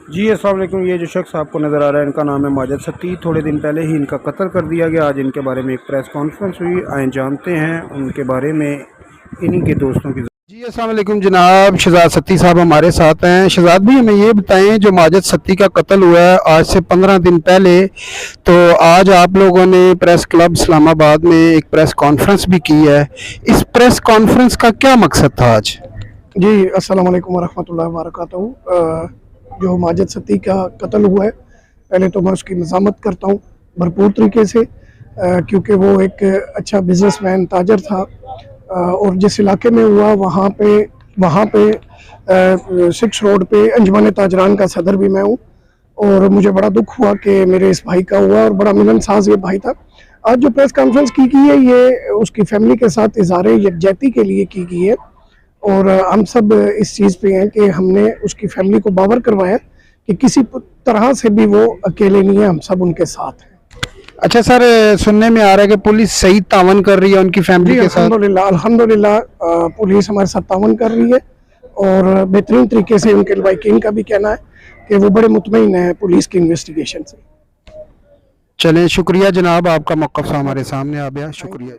جی السلام علیکم۔ یہ جو شخص آپ کو نظر آ رہا ہے ان کا نام ہے ماجد ستی۔ تھوڑے دن پہلے ہی ان کا قتل کر دیا گیا۔ آج ان کے بارے میں ایک پریس کانفرنس ہوئی، آئیں جانتے ہیں ان کے بارے میں انہی کے دوستوں کی۔ جی السلام علیکم جناب، شہزاد ستی صاحب ہمارے ساتھ ہیں۔ شہزاد بھی ہمیں یہ بتائیں، جو ماجد ستی کا قتل ہوا ہے آج سے 15 دن پہلے، تو آج آپ لوگوں نے پریس کلب اسلام آباد میں ایک پریس کانفرنس بھی کی ہے، اس پریس کانفرنس کا کیا مقصد تھا آج؟ جی السلام علیکم ورحمۃ اللہ وبرکاتہ۔ جو ماجد ستی کا قتل ہوا ہے، پہلے تو میں اس کی مذمت کرتا ہوں بھرپور طریقے سے، کیونکہ وہ ایک اچھا بزنس مین تاجر تھا، اور جس علاقے میں ہوا وہاں پہ 6 روڈ پہ انجمن تاجران کا صدر بھی میں ہوں، اور مجھے بڑا دکھ ہوا کہ میرے اس بھائی کا ہوا، اور بڑا ملن ساز یہ بھائی تھا۔ آج جو پریس کانفرنس کی گئی ہے یہ اس کی فیملی کے ساتھ اظہار یکجہتی کے لیے کی گئی ہے، اور ہم سب اس چیز پہ ہیں کہ ہم نے اس کی فیملی کو باور کروایا کہ کسی طرح سے بھی وہ اکیلے نہیں ہیں، ہم سب ان کے ساتھ ہیں۔ اچھا سر، سننے میں آ رہا ہے کہ پولیس صحیح تعاون کر رہی ہے ان کی فیملی کے ساتھ؟ الحمدللہ پولیس ہمارے ساتھ تعاون کر رہی ہے، اور بہترین طریقے سے ان کے لوائقین کا بھی کہنا ہے کہ وہ بڑے مطمئن ہیں پولیس کی انویسٹیگیشن سے۔ چلیں، شکریہ جناب، آپ کا موقف ہمارے سامنے آ گیا، شکریہ۔